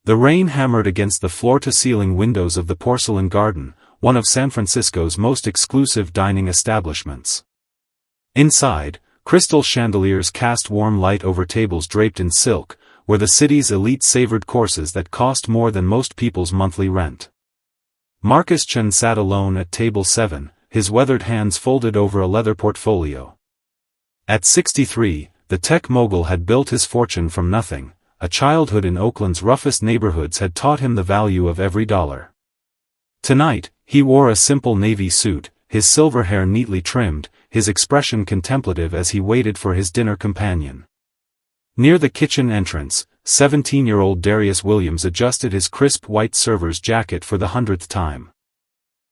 The rain hammered against the floor-to-ceiling windows of the Porcelain Garden, one of San Francisco's most exclusive dining establishments. Inside, crystal chandeliers cast warm light over tables draped in silk, where the city's elite savored courses that cost more than most people's monthly rent. Marcus Chen sat alone at table 7, his weathered hands folded over a leather portfolio. At 63, the tech mogul had built his fortune from nothing. A childhood in Oakland's roughest neighborhoods had taught him the value of every dollar. Tonight, he wore a simple navy suit, his silver hair neatly trimmed, his expression contemplative as he waited for his dinner companion. Near the kitchen entrance, 17-year-old Darius Williams adjusted his crisp white server's jacket for the 100th time.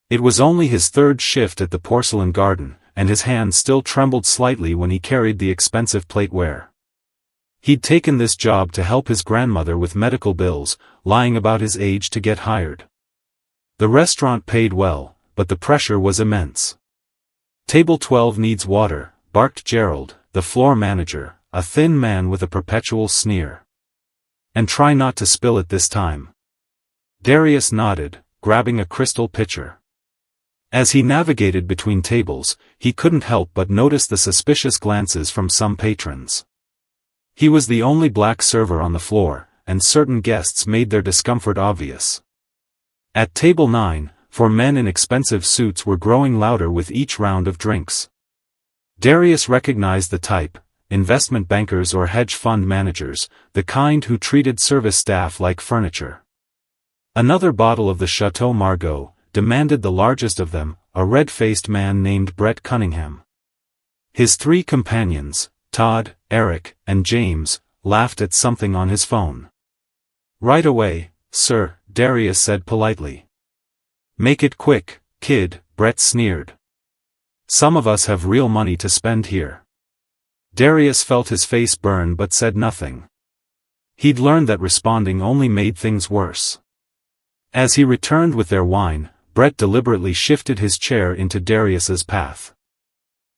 It was only his third shift at the Porcelain Garden, and his hand still trembled slightly when he carried the expensive plateware. He'd taken this job to help his grandmother with medical bills, lying about his age to get hired. The restaurant paid well, but the pressure was immense. "Table 12 needs water," barked Gerald, the floor manager, a thin man with a perpetual sneer. "And try not to spill it this time." Darius nodded, grabbing a crystal pitcher. As he navigated between tables, he couldn't help but notice the suspicious glances from some patrons. He was the only black server on the floor, and certain guests made their discomfort obvious. At table 9, 4 men in expensive suits were growing louder with each round of drinks. Darius recognized the type: investment bankers or hedge fund managers, the kind who treated service staff like furniture. "Another bottle of the Chateau Margaux," demanded the largest of them, a red-faced man named Brett Cunningham. His 3 companions, Todd, Eric, and James, laughed at something on his phone. "Right away, sir," Darius said politely. "Make it quick, kid," Brett sneered. "Some of us have real money to spend here." Darius felt his face burn but said nothing. He'd learned that responding only made things worse. As he returned with their wine, Brett deliberately shifted his chair into Darius's path.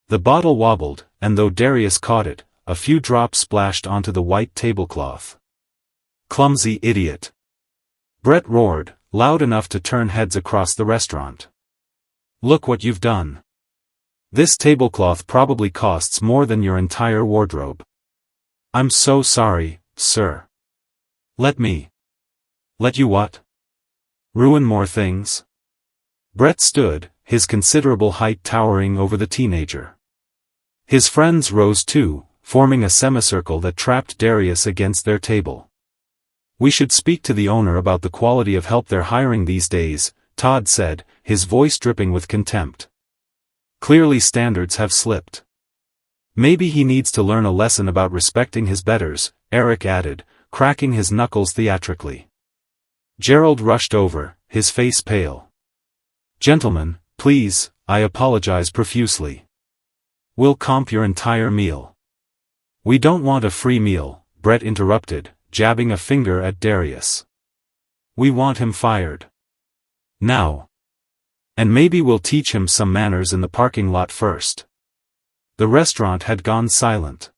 The bottle wobbled, and though Darius caught it, a few drops splashed onto the white tablecloth. "Clumsy idiot!" Brett roared, loud enough to turn heads across the restaurant. "Look what you've done. This tablecloth probably costs more than your entire wardrobe." "I'm so sorry, sir." Let you what? Ruin more things?" Brett stood, his considerable height towering over the teenager. His friends rose too, forming a semicircle that trapped Darius against their table. "We should speak to the owner about the quality of help they're hiring these days," Todd said, his voice dripping with contempt. "Clearly standards have slipped." "Maybe he needs to learn a lesson about respecting his betters," Eric added, cracking his knuckles theatrically. Gerald rushed over, his face pale. "Gentlemen, please, I apologize profusely. We'll comp your entire meal." "We don't want a free meal," Brett interrupted, jabbing a finger at Darius. "We want him fired. Now. And maybe we'll teach him some manners in the parking lot first." The restaurant had gone silent.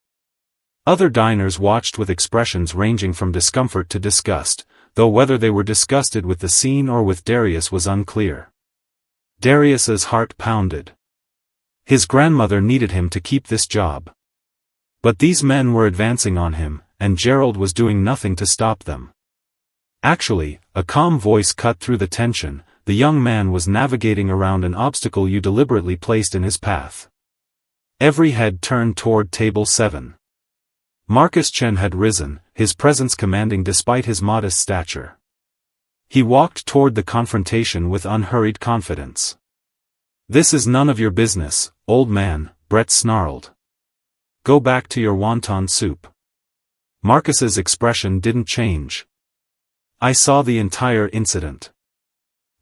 Other diners watched with expressions ranging from discomfort to disgust, though whether they were disgusted with the scene or with Darius was unclear. Darius's heart pounded. His grandmother needed him to keep this job. But these men were advancing on him, and Gerald was doing nothing to stop them. Actually, a calm voice cut through the tension. The young man was navigating around an obstacle you deliberately placed in his path. Every head turned toward table 7. Marcus Chen had risen, his presence commanding despite his modest stature. He walked toward the confrontation with unhurried confidence. "This is none of your business, old man," Brett snarled. "Go back to your wonton soup." Marcus's expression didn't change. "I saw the entire incident.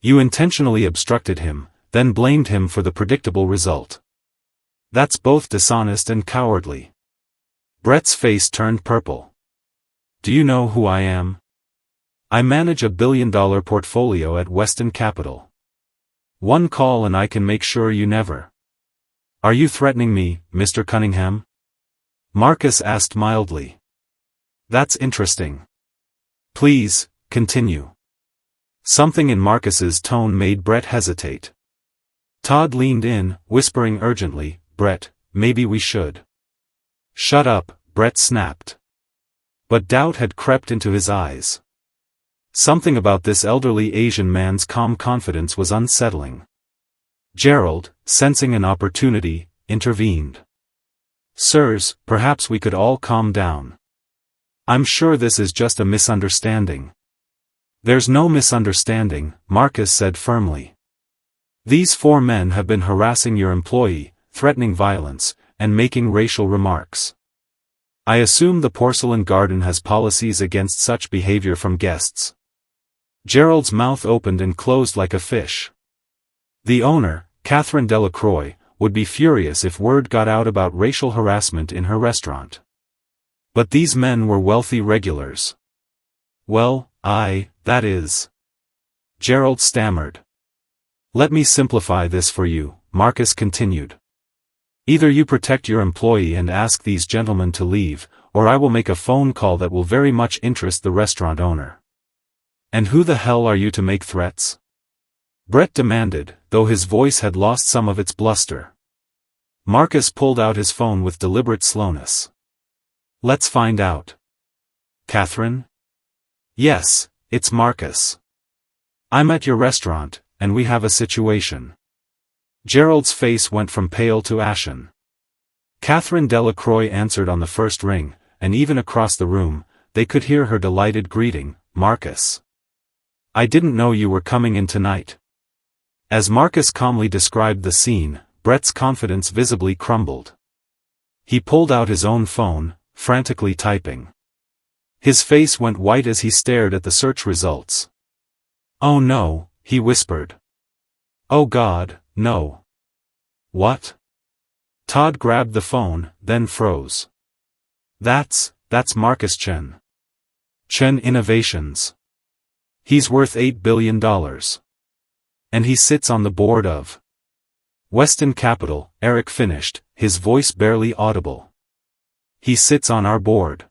You intentionally obstructed him, then blamed him for the predictable result. That's both dishonest and cowardly." Brett's face turned purple. "Do you know who I am? I manage a billion-dollar portfolio at Weston Capital. One call and I can make sure you never." "Are you threatening me, Mr. Cunningham?" Marcus asked mildly. "That's interesting. Please, continue. Something in Marcus's tone made Brett hesitate. Todd leaned in, whispering urgently, "Brett, maybe we should." "Shut up," Brett snapped. But doubt had crept into his eyes. Something about this elderly Asian man's calm confidence was unsettling. Gerald, sensing an opportunity, intervened. "Sirs, perhaps we could all calm down. I'm sure this is just a misunderstanding." "There's no misunderstanding," Marcus said firmly. "These 4 men have been harassing your employee, threatening violence, and making racial remarks. I assume the Porcelain Garden has policies against such behavior from guests." Gerald's mouth opened and closed like a fish. The owner, Catherine Delacroix, would be furious if word got out about racial harassment in her restaurant. But these men were wealthy regulars. "Well, that is..." Gerald stammered. "Let me simplify this for you," Marcus continued. "Either you protect your employee and ask these gentlemen to leave, or I will make a phone call that will very much interest the restaurant owner." "And who the hell are you to make threats?" Brett demanded, though his voice had lost some of its bluster. Marcus pulled out his phone with deliberate slowness. "Let's find out." "Catherine?" "Yes, it's Marcus. I'm at your restaurant, and we have a situation." Gerald's face went from pale to ashen. Catherine Delacroix answered on the first ring, and even across the room, they could hear her delighted greeting, "Marcus. I didn't know you were coming in tonight." As Marcus calmly described the scene, Brett's confidence visibly crumbled. He pulled out his own phone, frantically typing. His face went white as he stared at the search results. "Oh no," he whispered. "Oh God, no." "What?" Todd grabbed the phone, then froze. That's Marcus Chen. Chen Innovations. He's worth $8 billion. And he sits on the board of Weston Capital, Eric finished, his voice barely audible. "He sits on our board."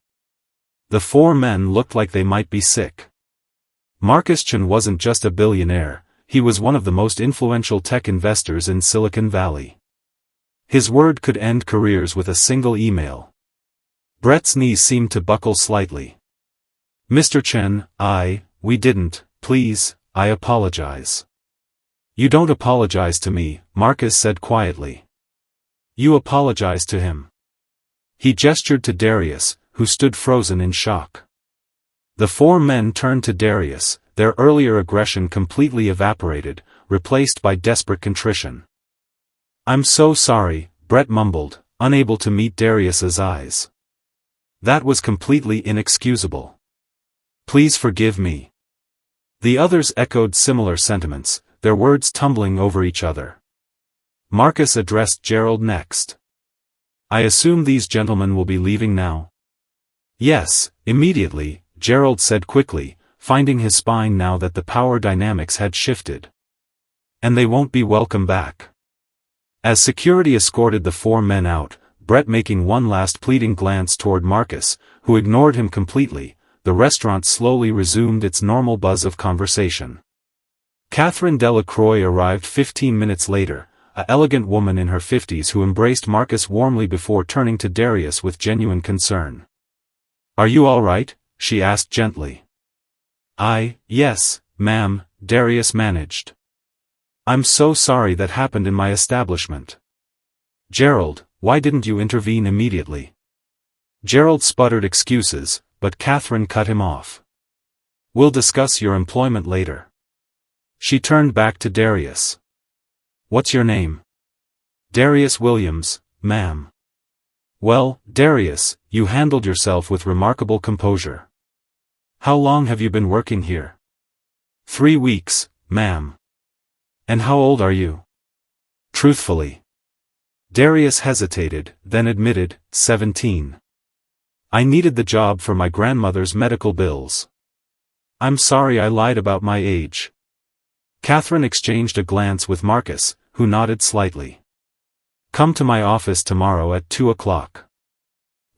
The 4 men looked like they might be sick. Marcus Chen wasn't just a billionaire, he was one of the most influential tech investors in Silicon Valley. His word could end careers with a single email. Brett's knees seemed to buckle slightly. "Mr. Chen, we didn't, please, I apologize." "You don't apologize to me," Marcus said quietly. "You apologize to him." He gestured to Darius, who stood frozen in shock. The 4 men turned to Darius, their earlier aggression completely evaporated, replaced by desperate contrition. "I'm so sorry," Brett mumbled, unable to meet Darius's eyes. "That was completely inexcusable. Please forgive me." The others echoed similar sentiments, their words tumbling over each other. Marcus addressed Gerald next. "I assume these gentlemen will be leaving now?" "Yes, immediately," Gerald said quickly, finding his spine now that the power dynamics had shifted. "And they won't be welcome back." As security escorted the 4 men out, Brett making one last pleading glance toward Marcus, who ignored him completely, the restaurant slowly resumed its normal buzz of conversation. Catherine Delacroix arrived 15 minutes later, an elegant woman in her 50s who embraced Marcus warmly before turning to Darius with genuine concern. "Are you all right?" she asked gently. Yes, ma'am," Darius managed. "I'm so sorry that happened in my establishment." "Gerald, why didn't you intervene immediately?" Gerald sputtered excuses, but Catherine cut him off. "We'll discuss your employment later." She turned back to Darius. "What's your name?" "Darius Williams, ma'am." "Well, Darius, you handled yourself with remarkable composure. How long have you been working here?" 3 weeks, ma'am." "And how old are you?" "Truthfully." Darius hesitated, then admitted, 17. "I needed the job for my grandmother's medical bills." "I'm sorry I lied about my age." Catherine exchanged a glance with Marcus, who nodded slightly. "Come to my office tomorrow at 2 o'clock.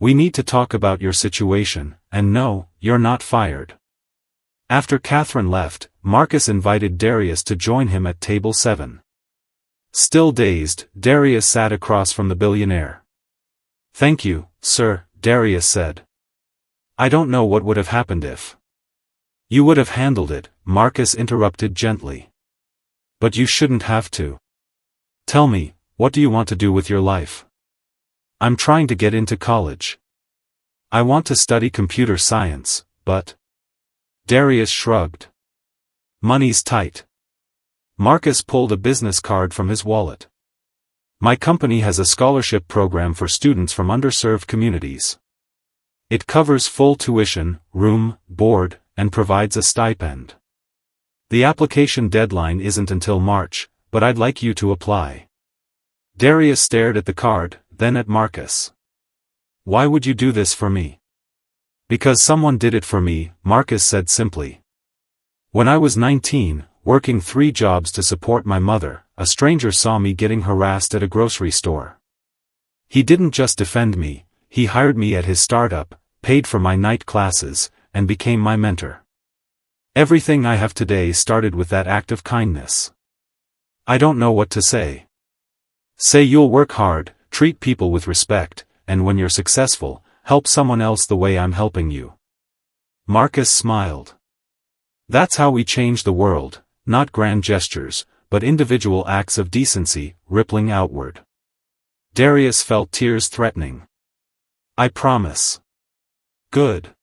We need to talk about your situation, and no, you're not fired." After Catherine left, Marcus invited Darius to join him at table 7. Still dazed, Darius sat across from the billionaire. "Thank you, sir," Darius said. "I don't know what would have happened if you would have handled it," Marcus interrupted gently. "But you shouldn't have to. Tell me, what do you want to do with your life?" "I'm trying to get into college. I want to study computer science, but..." Darius shrugged. "Money's tight." Marcus pulled a business card from his wallet. "My company has a scholarship program for students from underserved communities. It covers full tuition, room, board, and provides a stipend. The application deadline isn't until March, but I'd like you to apply." Darius stared at the card, then at Marcus. "Why would you do this for me?" "Because someone did it for me," Marcus said simply. "When I was 19, working 3 jobs to support my mother, a stranger saw me getting harassed at a grocery store. He didn't just defend me, he hired me at his startup, paid for my night classes, and became my mentor. Everything I have today started with that act of kindness. I don't know what to say. Say you'll work hard, treat people with respect, and when you're successful, help someone else the way I'm helping you." Marcus smiled. "That's how we change the world, not grand gestures, but individual acts of decency, rippling outward." Darius felt tears threatening. "I promise." "Good.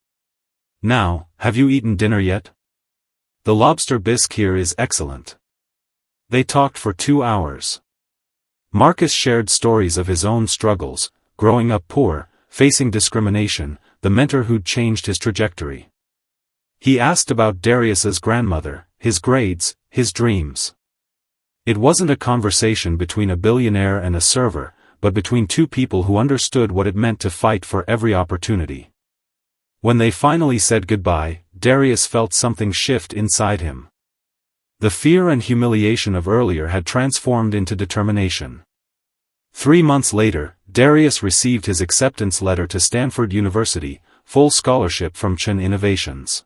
Now, have you eaten dinner yet? The lobster bisque here is excellent." They talked for 2 hours. Marcus shared stories of his own struggles, growing up poor, facing discrimination, the mentor who'd changed his trajectory. He asked about Darius's grandmother, his grades, his dreams. It wasn't a conversation between a billionaire and a server, but between 2 people who understood what it meant to fight for every opportunity. When they finally said goodbye, Darius felt something shift inside him. The fear and humiliation of earlier had transformed into determination. 3 months later, Darius received his acceptance letter to Stanford University, full scholarship from Chen Innovations.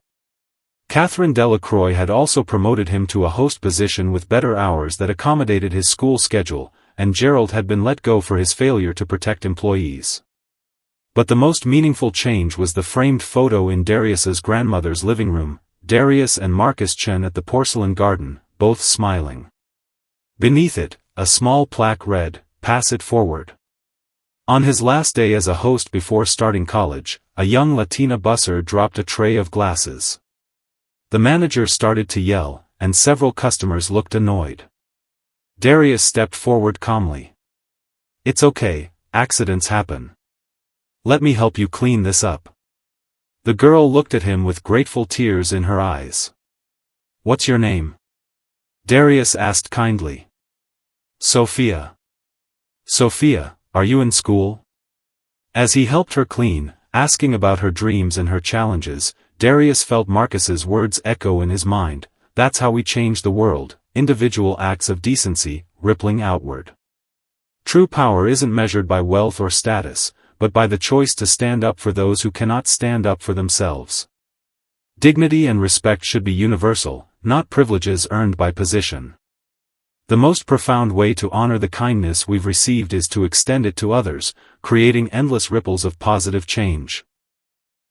Catherine Delacroix had also promoted him to a host position with better hours that accommodated his school schedule, and Gerald had been let go for his failure to protect employees. But the most meaningful change was the framed photo in Darius's grandmother's living room, Darius and Marcus Chen at the Porcelain Garden, both smiling. Beneath it, a small plaque read, "Pass it forward." On his last day as a host before starting college, a young Latina busser dropped a tray of glasses. The manager started to yell, and several customers looked annoyed. Darius stepped forward calmly. "It's okay, accidents happen. Let me help you clean this up." The girl looked at him with grateful tears in her eyes. "What's your name?" Darius asked kindly. "Sophia." "Sophia, are you in school?" As he helped her clean, asking about her dreams and her challenges, Darius felt Marcus's words echo in his mind. That's how we change the world, individual acts of decency, rippling outward. True power isn't measured by wealth or status, but by the choice to stand up for those who cannot stand up for themselves. Dignity and respect should be universal, not privileges earned by position. The most profound way to honor the kindness we've received is to extend it to others, creating endless ripples of positive change.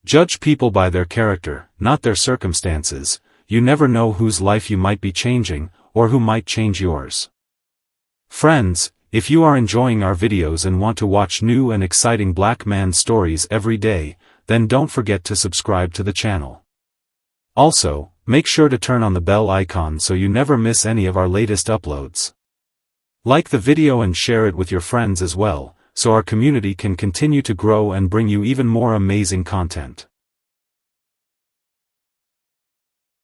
Judge people by their character, not their circumstances. You never know whose life you might be changing, or who might change yours. Friends, if you are enjoying our videos and want to watch new and exciting black man stories every day, then don't forget to subscribe to the channel. Also, make sure to turn on the bell icon so you never miss any of our latest uploads. Like the video and share it with your friends as well, so our community can continue to grow and bring you even more amazing content.